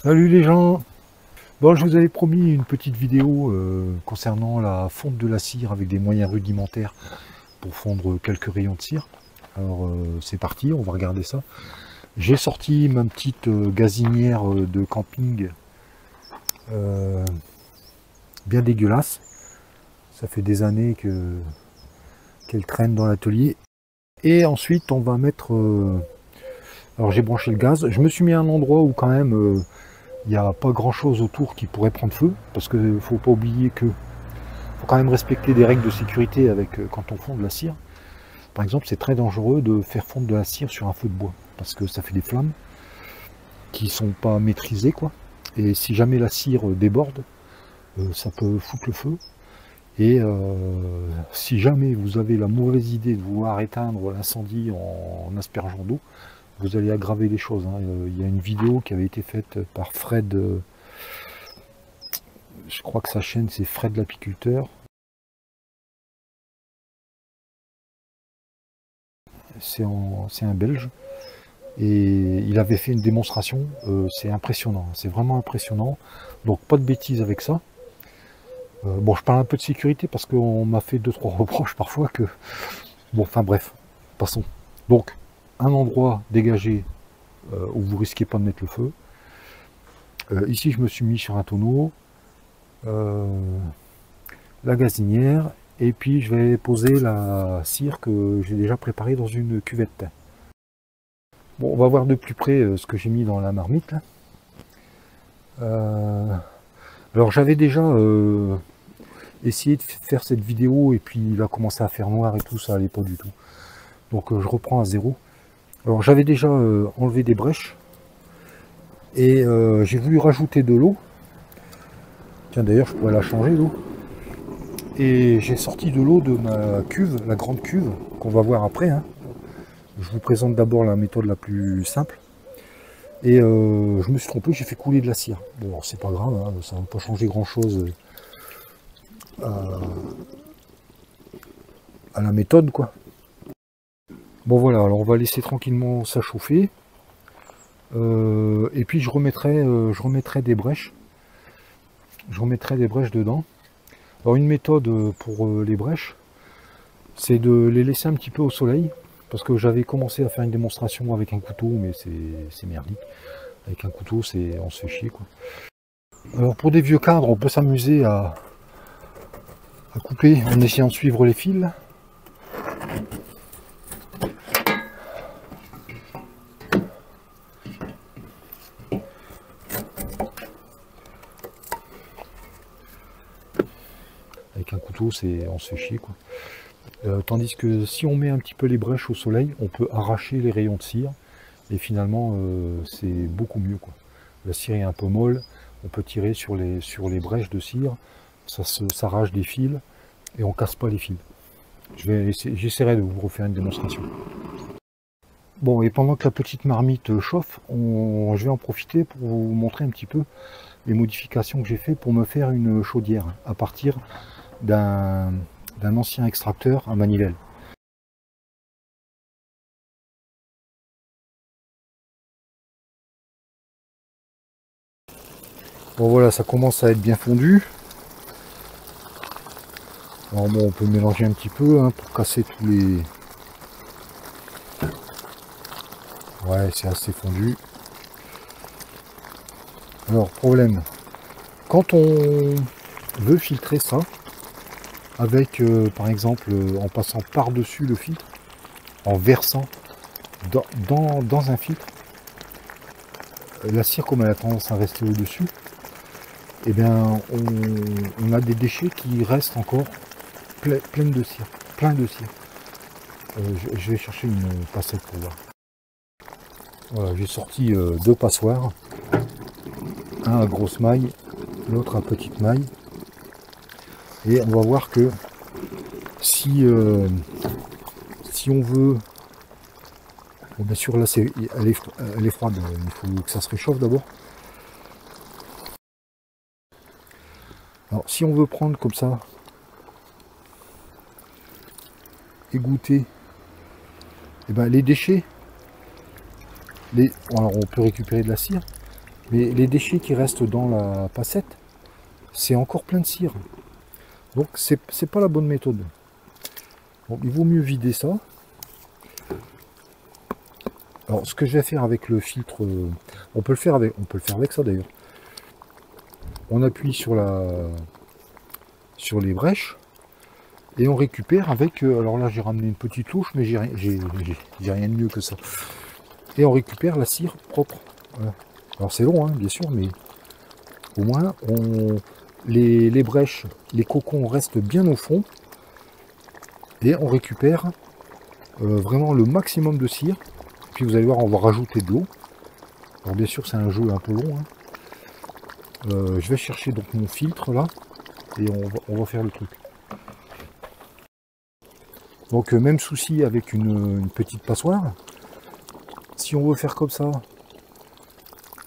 Salut les gens. Bon, je vous avais promis une petite vidéo concernant la fonte de la cire avec des moyens rudimentaires pour fondre quelques rayons de cire. Alors c'est parti, on va regarder ça. J'ai sorti ma petite gazinière de camping euh, bien dégueulasse. Ça fait des années qu'elle traîne dans l'atelier. Et ensuite on va mettre... alors j'ai branché le gaz. Je me suis mis à un endroit où quand même... il n'y a pas grand chose autour qui pourrait prendre feu, parce qu'il ne faut pas oublier que faut quand même respecter des règles de sécurité avec quand on fond de la cire. Par exemple, c'est très dangereux de faire fondre de la cire sur un feu de bois, parce que ça fait des flammes qui ne sont pas maîtrisées, quoi. Et si jamais la cire déborde, ça peut foutre le feu. Et si jamais vous avez la mauvaise idée de vouloir éteindre l'incendie en aspergeant d'eau, vous allez aggraver les choses, hein. Il y a une vidéo qui avait été faite par Fred, je crois que sa chaîne c'est Fred l'apiculteur. C'est un Belge. Et il avait fait une démonstration, c'est impressionnant, c'est vraiment impressionnant. Donc pas de bêtises avec ça. Bon, je parle un peu de sécurité parce qu'on m'a fait 2-3 reproches parfois que... Bon, enfin bref, passons. Donc, un endroit dégagé où vous risquez pas de mettre le feu. Ici, je me suis mis sur un tonneau, la gazinière, et puis je vais poser la cire que j'ai déjà préparée dans une cuvette. Bon, on va voir de plus près ce que j'ai mis dans la marmite, là. Alors j'avais déjà essayé de faire cette vidéo et puis il a commencé à faire noir et tout, ça allait pas du tout. Donc je reprends à zéro. Alors j'avais déjà enlevé des brèches et j'ai voulu rajouter de l'eau. Tiens, d'ailleurs je pourrais la changer l'eau. Et j'ai sorti de l'eau de ma cuve, la grande cuve, qu'on va voir après, hein. Je vous présente d'abord la méthode la plus simple. Et je me suis trompé, j'ai fait couler de la cire. Bon, c'est pas grave, hein, ça ne va pas changer grand chose à la méthode, quoi. Bon voilà, alors on va laisser tranquillement ça chauffer. Et puis je remettrai des brèches. Je remettrai des brèches dedans. Alors une méthode pour les brèches, c'est de les laisser un petit peu au soleil. Parce que j'avais commencé à faire une démonstration avec un couteau, mais c'est merdique. Avec un couteau, on se fait chier, quoi. Alors pour des vieux cadres, on peut s'amuser à couper en essayant de suivre les fils. Avec un couteau, on se fait chier, quoi. Tandis que si on met un petit peu les brèches au soleil, on peut arracher les rayons de cire. Et finalement, c'est beaucoup mieux, quoi. La cire est un peu molle, on peut tirer sur les brèches de cire, ça s'arrache des fils et on casse pas les fils. J'essaierai de vous refaire une démonstration. Bon, et pendant que la petite marmite chauffe, je vais en profiter pour vous montrer un petit peu les modifications que j'ai fait pour me faire une chaudière à partir d'un ancien extracteur à manivelle. Bon voilà, ça commence à être bien fondu. Alors bon, on peut mélanger un petit peu, hein, pour casser tous les... Ouais, c'est assez fondu. Alors, problème. Quand on veut filtrer ça, avec, par exemple, en passant par-dessus le filtre, en versant dans un filtre, la cire, comme elle a tendance à rester au-dessus, eh bien, on a des déchets qui restent encore plein de cire. Je vais chercher une passette pour voir. Voilà, j'ai sorti deux passoires, un à grosse maille, l'autre à petite maille, et on va voir que si on veut, bon, bien sûr là elle est froide, il faut que ça se réchauffe d'abord. Alors si on veut prendre comme ça, égoutter, et ben les déchets, alors on peut récupérer de la cire, Mais les déchets qui restent dans la passette, c'est encore plein de cire. Donc c'est pas la bonne méthode. Bon, il vaut mieux vider ça. Alors ce que je vais faire avec le filtre, on peut le faire avec ça d'ailleurs. On appuie sur les brèches et on récupère avec. Alors là j'ai ramené une petite louche, mais j'ai rien de mieux que ça. Et on récupère la cire propre. Voilà. Alors c'est long, hein, bien sûr, mais au moins les brèches, les cocons restent bien au fond et on récupère vraiment le maximum de cire. Puis vous allez voir, on va rajouter de l'eau. Alors bien sûr c'est un jeu un peu long, hein. Je vais chercher donc mon filtre là et on va faire le truc. Donc même souci avec une petite passoire. Si on veut faire comme ça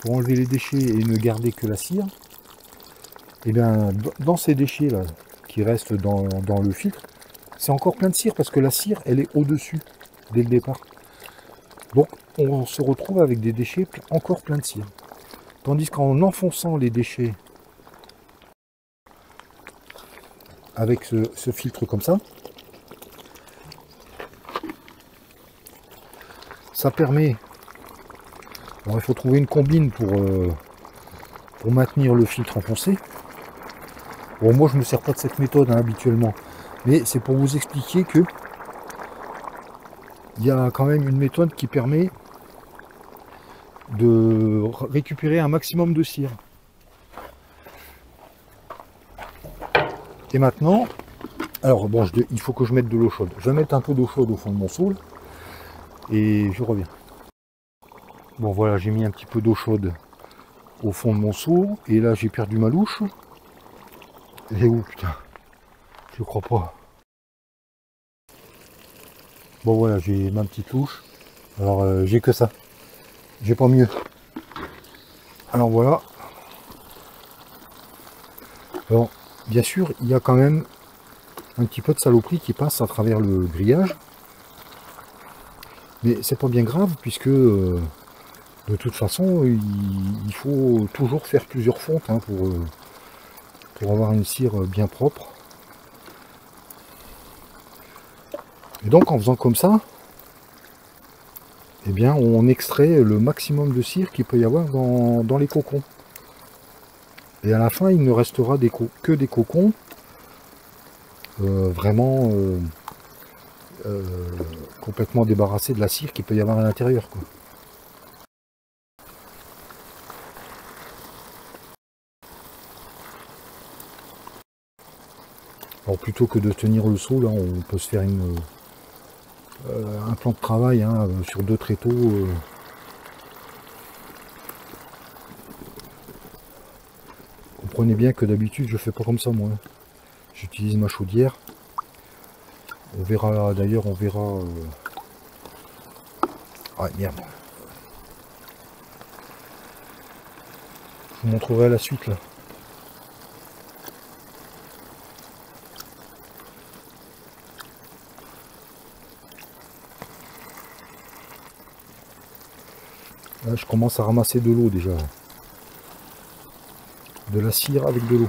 pour enlever les déchets et ne garder que la cire, et bien dans ces déchets là qui restent dans le filtre, c'est encore plein de cire parce que la cire elle est au-dessus dès le départ. Donc on se retrouve avec des déchets encore plein de cire. Tandis qu'en enfonçant les déchets avec ce filtre comme ça permet. Alors il faut trouver une combine pour maintenir le filtre enfoncé. Bon, moi je ne me sers pas de cette méthode hein, habituellement, mais c'est pour vous expliquer que il y a quand même une méthode qui permet de récupérer un maximum de cire. Et maintenant, alors bon, il faut que je mette de l'eau chaude. Je vais mettre un peu d'eau chaude au fond de mon seau et je reviens. Bon voilà, j'ai mis un petit peu d'eau chaude au fond de mon seau et là j'ai perdu ma louche. Elle est où putain? Je crois pas. Bon voilà, j'ai ma petite louche. Alors j'ai que ça. J'ai pas mieux. Alors voilà. Alors bien sûr, il y a quand même un petit peu de saloperie qui passe à travers le grillage. Mais c'est pas bien grave puisque de toute façon il faut toujours faire plusieurs fontes hein, pour avoir une cire bien propre. Et donc en faisant comme ça, eh bien on extrait le maximum de cire qu'il peut y avoir dans les cocons. Et à la fin il ne restera que des cocons vraiment complètement débarrassés de la cire qu'il peut y avoir à l'intérieur, quoi. Alors plutôt que de tenir le seau, là on peut se faire un plan de travail hein, sur 2 tréteaux. Comprenez bien que d'habitude je fais pas comme ça moi. J'utilise ma chaudière. On verra d'ailleurs, on verra. Ah merde. Je vous montrerai la suite là. Là, je commence à ramasser de l'eau déjà. De la cire avec de l'eau.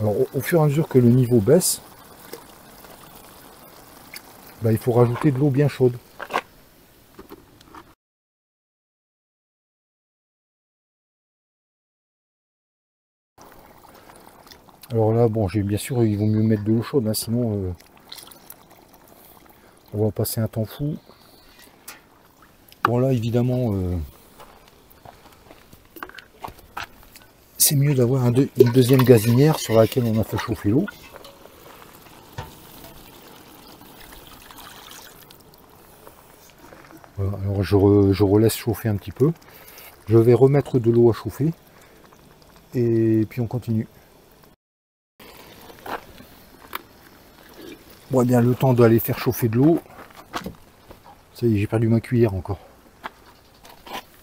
Alors au fur et à mesure que le niveau baisse, bah, il faut rajouter de l'eau bien chaude. Alors là, bon, bien sûr, il vaut mieux mettre de l'eau chaude, hein, sinon on va passer un temps fou. Bon là, évidemment, c'est mieux d'avoir une deuxième gazinière sur laquelle on a fait chauffer l'eau. Voilà, alors je relaisse chauffer un petit peu. Je vais remettre de l'eau à chauffer. Et puis on continue. Bon, eh bien, le temps d'aller faire chauffer de l'eau. Ça y est, j'ai perdu ma cuillère encore.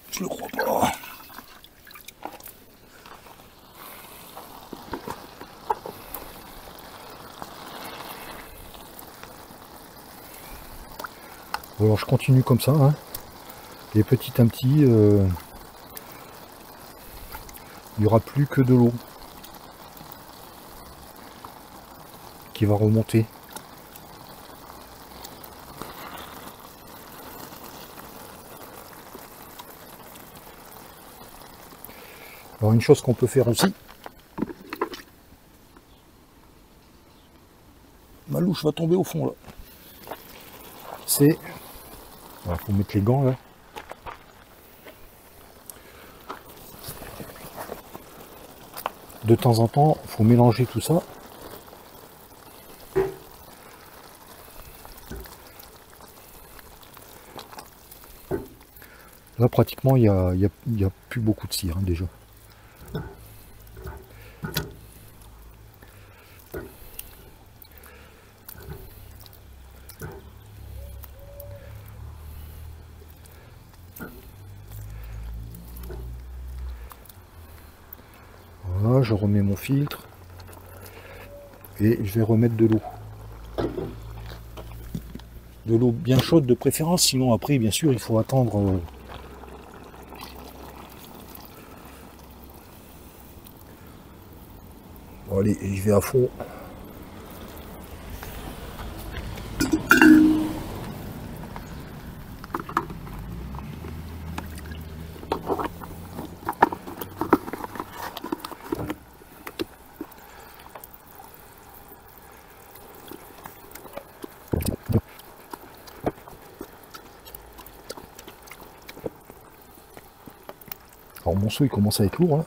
Je le crois pas. Alors je continue comme ça, hein. Et petit à petit, il n'y aura plus que de l'eau qui va remonter. Alors une chose qu'on peut faire aussi, ma louche va tomber au fond là, c'est, il faut mettre les gants là, de temps en temps il faut mélanger tout ça. Là pratiquement il y a plus beaucoup de cire, hein, déjà. Voilà, je remets mon filtre et je vais remettre de l'eau. De l'eau bien chaude de préférence, sinon après bien sûr il faut attendre. Bon, allez, je vais à fond. Alors mon seau il commence à être lourd là.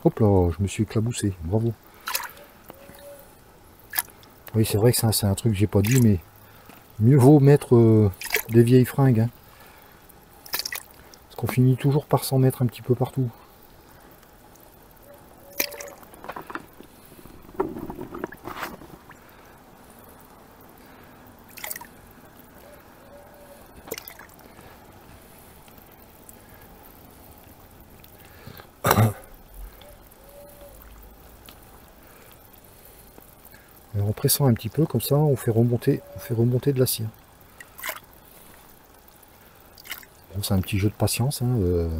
Hop là, je me suis éclaboussé, bravo. Oui, c'est vrai que c'est un truc que j'ai pas dit, mais mieux vaut mettre des vieilles fringues, hein, parce qu'on finit toujours par s'en mettre un petit peu partout. Et en pressant un petit peu, comme ça, on fait remonter de la cire. Bon, c'est un petit jeu de patience, hein,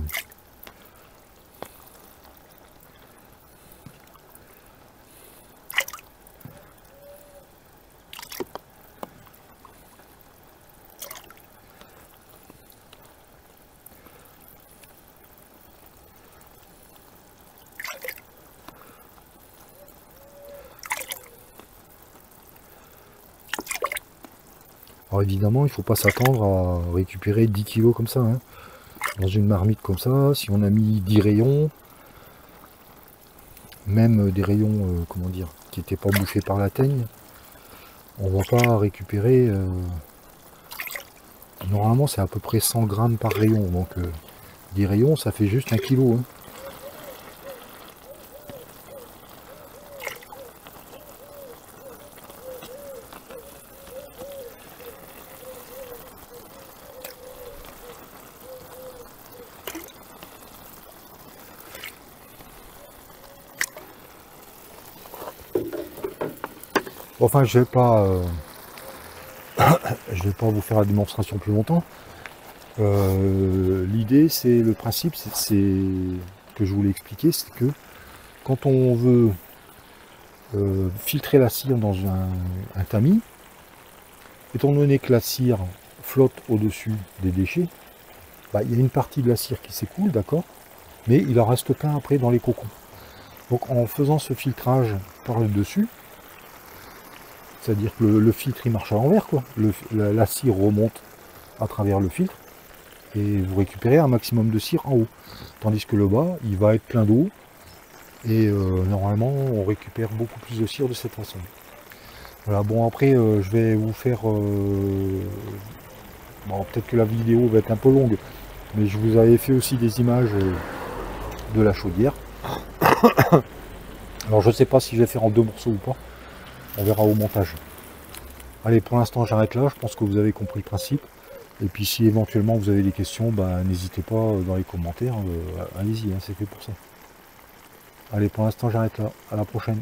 Alors évidemment, il ne faut pas s'attendre à récupérer 10 kilos comme ça, hein. Dans une marmite comme ça, si on a mis 10 rayons, même des rayons, comment dire, qui n'étaient pas bouffés par la teigne, on va pas récupérer, normalement c'est à peu près 100 grammes par rayon, donc 10 rayons ça fait juste 1 kilo, hein. Enfin, je vais pas vous faire la démonstration plus longtemps. L'idée, c'est le principe, c'est que je voulais expliquer, c'est que quand on veut filtrer la cire dans un tamis, étant donné que la cire flotte au-dessus des déchets, bah, il y a une partie de la cire qui s'écoule, d'accord, mais il en reste plein après dans les cocons. Donc en faisant ce filtrage par le dessus, c'est-à-dire que le filtre il marche à l'envers, quoi. La cire remonte à travers le filtre et vous récupérez un maximum de cire en haut. Tandis que le bas, il va être plein d'eau et normalement on récupère beaucoup plus de cire de cette façon. Voilà, bon après je vais vous faire... bon, peut-être que la vidéo va être un peu longue, Mais je vous avais fait aussi des images de la chaudière. Alors je ne sais pas si je vais faire en 2 morceaux ou pas. On verra au montage. Allez, pour l'instant j'arrête là, je pense que vous avez compris le principe. Et puis si éventuellement vous avez des questions, bah, n'hésitez pas dans les commentaires, allez-y, hein, c'est fait pour ça. Allez, pour l'instant j'arrête là, à la prochaine.